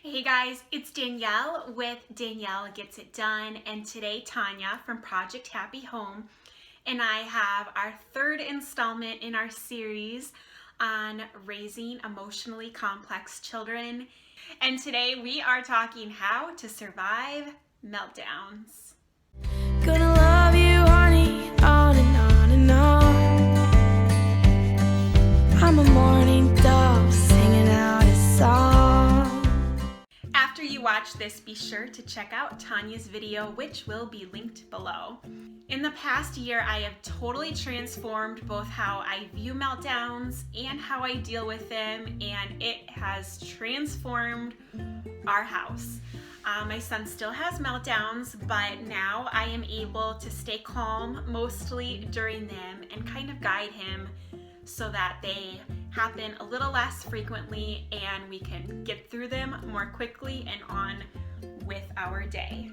Hey guys, it's Danielle with Danielle Gets It Done, and today Tanya from Project Happy Home and I have our third installment in our series on raising emotionally complex children. And today we are talking how to survive meltdowns. Gonna love you, honey, on and on and on. I'm a morning dove singing out a song. After you watch this, be sure to check out Tanya's video, which will be linked below. In the past year, I have totally transformed both how I view meltdowns and how I deal with them, and it has transformed our house. My son still has meltdowns, but now I am able to stay calm mostly during them and kind of guide him so that they happen a little less frequently and we can get through them more quickly and on with our day.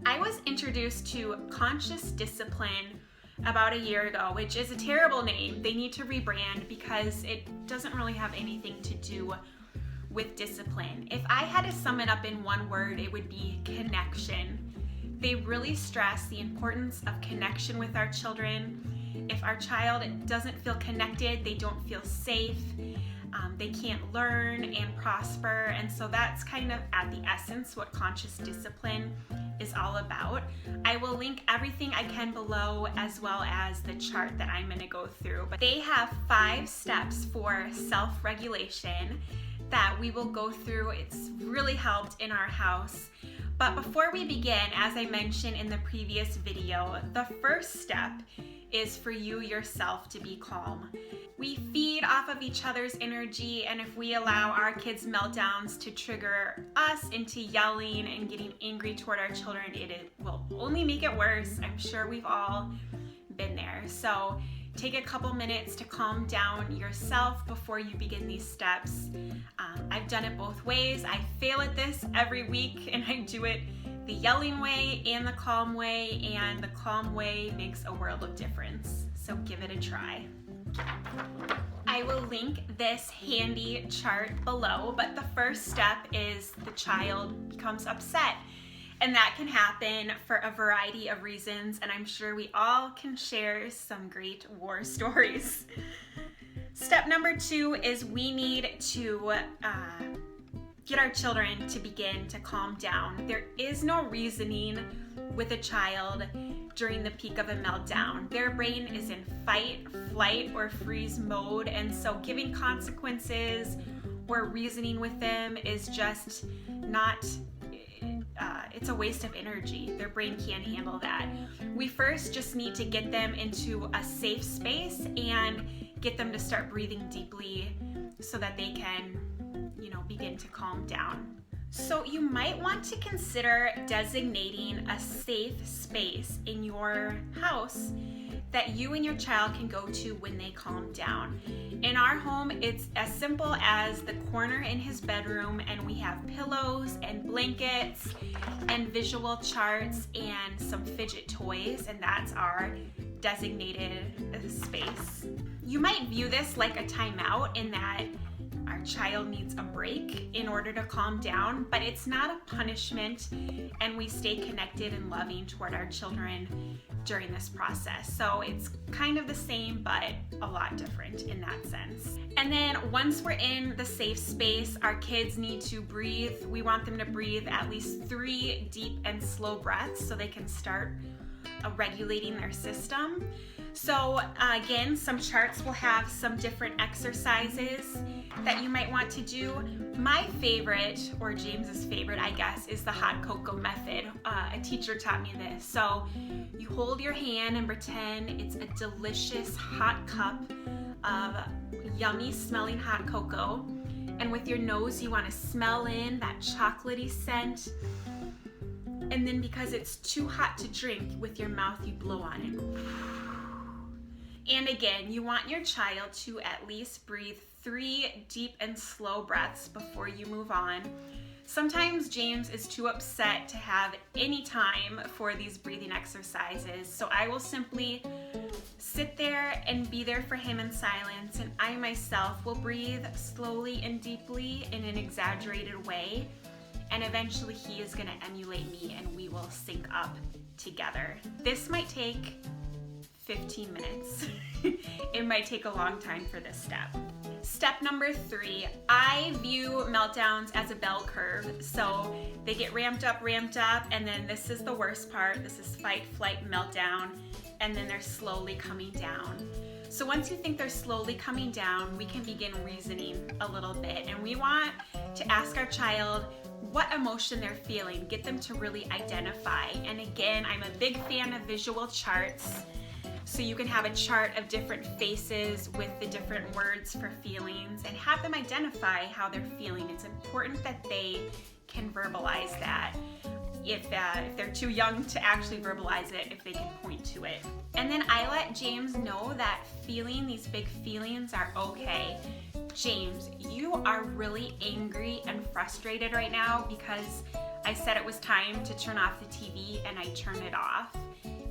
I was introduced to conscious discipline about a year ago, which is a terrible name. They need to rebrand because it doesn't really have anything to do with discipline. If I had to sum it up in one word, it would be connection. They really stress the importance of connection with our children. If our child doesn't feel connected, they don't feel safe, they can't learn and prosper, and so that's kind of at the essence what conscious discipline is all about. I will link everything I can below as well as the chart that I'm going to go through. But they have 5 steps for self-regulation that we will go through. It's really helped in our house. But before we begin, as I mentioned in the previous video, the first step is for you yourself to be calm. We feed off of each other's energy, and if we allow our kids' meltdowns to trigger us into yelling and getting angry toward our children, it will only make it worse. I'm sure we've all been there. So take a couple minutes to calm down yourself before you begin these steps. I've done it both ways. I fail at this every week, and I do it the yelling way and the calm way, and the calm way makes a world of difference. So give it a try. I will link this handy chart below, but the first step is the child becomes upset. And that can happen for a variety of reasons, and I'm sure we all can share some great war stories. Step number 2 is we need to get our children to begin to calm down. There is no reasoning with a child during the peak of a meltdown. Their brain is in fight, flight, or freeze mode, and so giving consequences or reasoning with them is just not, it's a waste of energy. Their brain can't handle that. We first just need to get them into a safe space and get them to start breathing deeply so that they can begin to calm down. So you might want to consider designating a safe space in your house that you and your child can go to when they calm down. In our home, it's as simple as the corner in his bedroom, and we have pillows and blankets and visual charts and some fidget toys, and that's our designated space. You might view this like a timeout in that our child needs a break in order to calm down, but it's not a punishment, and we stay connected and loving toward our children during this process. So it's kind of the same, but a lot different in that sense. And then once we're in the safe space, our kids need to breathe. We want them to breathe at least 3 deep and slow breaths so they can start regulating their system. So again, some charts will have some different exercises that you might want to do. My favorite, or James's favorite, I guess, is the hot cocoa method. A teacher taught me this. So you hold your hand and pretend it's a delicious hot cup of yummy smelling hot cocoa. And with your nose, you want to smell in that chocolatey scent. And then because it's too hot to drink, with your mouth you blow on it. And again, you want your child to at least breathe 3 deep and slow breaths before you move on. Sometimes James is too upset to have any time for these breathing exercises, so I will simply sit there and be there for him in silence, and I myself will breathe slowly and deeply in an exaggerated way and eventually he is gonna emulate me and we will sync up together. This might take 15 minutes. It might take a long time for this step. Step number 3, I view meltdowns as a bell curve. So they get ramped up, and then this is the worst part. This is fight, flight, meltdown, and then they're slowly coming down. So once you think they're slowly coming down, we can begin reasoning a little bit, and we want to ask our child what emotion they're feeling, get them to really identify. And again, I'm a big fan of visual charts. So you can have a chart of different faces with the different words for feelings and have them identify how they're feeling. It's important that they can verbalize that. If they're too young to actually verbalize it, if they can point to it. And then I let James know that feeling these big feelings are okay. James, you are really angry and frustrated right now because I said it was time to turn off the TV and I turned it off.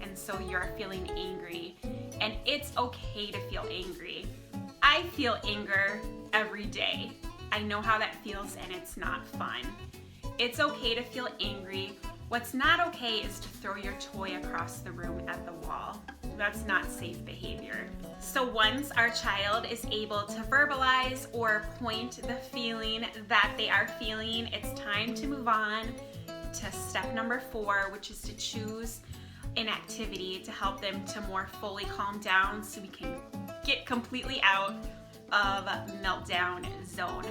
And so you're feeling angry. And it's okay to feel angry. I feel anger every day. I know how that feels and it's not fun. It's okay to feel angry. What's not okay is to throw your toy across the room at the wall. That's not safe behavior. So once our child is able to verbalize or point the feeling that they are feeling, it's time to move on to step number 4, which is to choose an activity to help them to more fully calm down so we can get completely out of meltdown zone.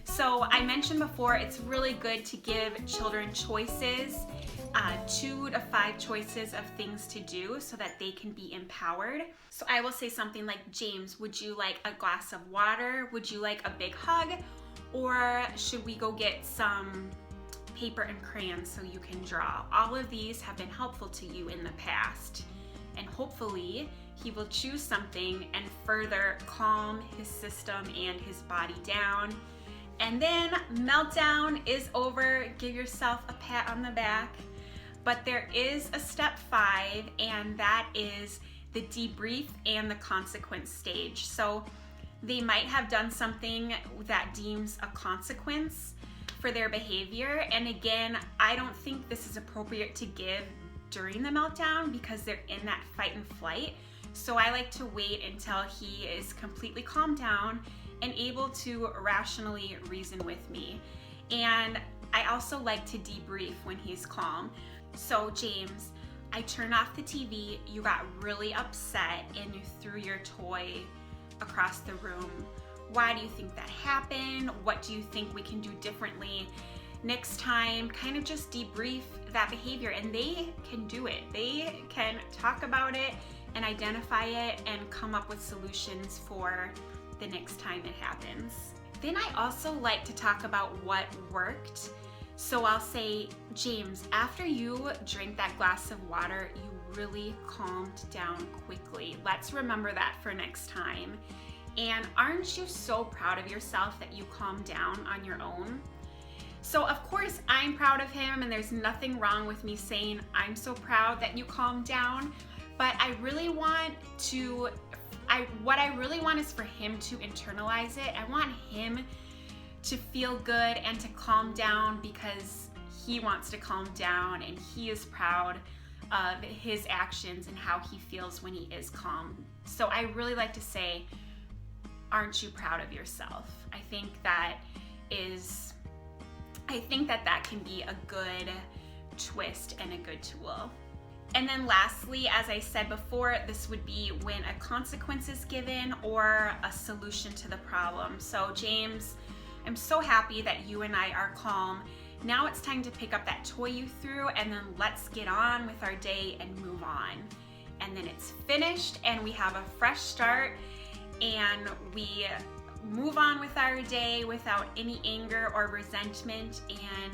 So I mentioned before, it's really good to give children choices, 2 to 5 choices of things to do so that they can be empowered. So I will say something like, James, would you like a glass of water? Would you like a big hug? Or should we go get some paper and crayons so you can draw? All of these have been helpful to you in the past. And hopefully he will choose something and further calm his system and his body down. And then meltdown is over. Give yourself a pat on the back. But there is a step 5, and that is the debrief and the consequence stage. So they might have done something that deems a consequence for their behavior. And again, I don't think this is appropriate to give during the meltdown because they're in that fight and flight. So I like to wait until he is completely calmed down and able to rationally reason with me. And I also like to debrief when he's calm. So James, I turned off the TV, you got really upset and you threw your toy across the room. Why do you think that happened? What do you think we can do differently next time? Kind of just debrief that behavior, and they can do it. They can talk about it and identify it and come up with solutions for the next time it happens. Then I also like to talk about what worked. So I'll say, James, after you drank that glass of water, you really calmed down quickly. Let's remember that for next time. And aren't you so proud of yourself that you calmed down on your own? So of course I'm proud of him, and there's nothing wrong with me saying I'm so proud that you calmed down, but what I really want is for him to internalize it. I want him to feel good and to calm down because he wants to calm down and he is proud of his actions and how he feels when he is calm. So I really like to say, aren't you proud of yourself? I think that can be a good twist and a good tool. And then lastly, as I said before, this would be when a consequence is given or a solution to the problem. So James, I'm so happy that you and I are calm. Now it's time to pick up that toy you threw and then let's get on with our day and move on. And then it's finished and we have a fresh start and we move on with our day without any anger or resentment. And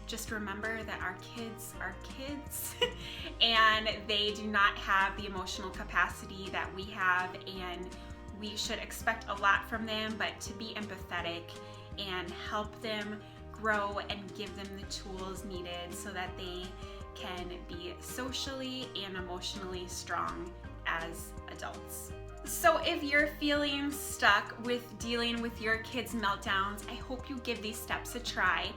just remember that our kids are kids and they do not have the emotional capacity that we have, and we should expect a lot from them, but to be empathetic and help them grow and give them the tools needed so that they can be socially and emotionally strong as adults. So if you're feeling stuck with dealing with your kids' meltdowns, I hope you give these steps a try.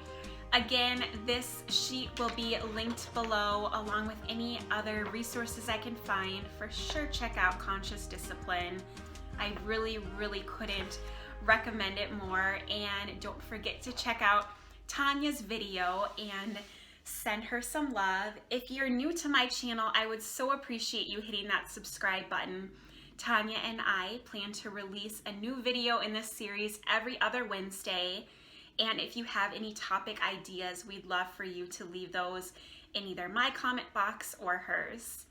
Again, this sheet will be linked below along with any other resources I can find. For sure, check out Conscious Discipline. I really couldn't recommend it more. And don't forget to check out Tanya's video and send her some love. If you're new to my channel, I would so appreciate you hitting that subscribe button. Tanya and I plan to release a new video in this series every other Wednesday. And if you have any topic ideas, we'd love for you to leave those in either my comment box or hers.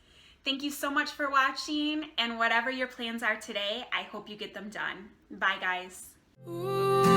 Thank you so much for watching, and whatever your plans are today, I hope you get them done. Bye, guys. Ooh.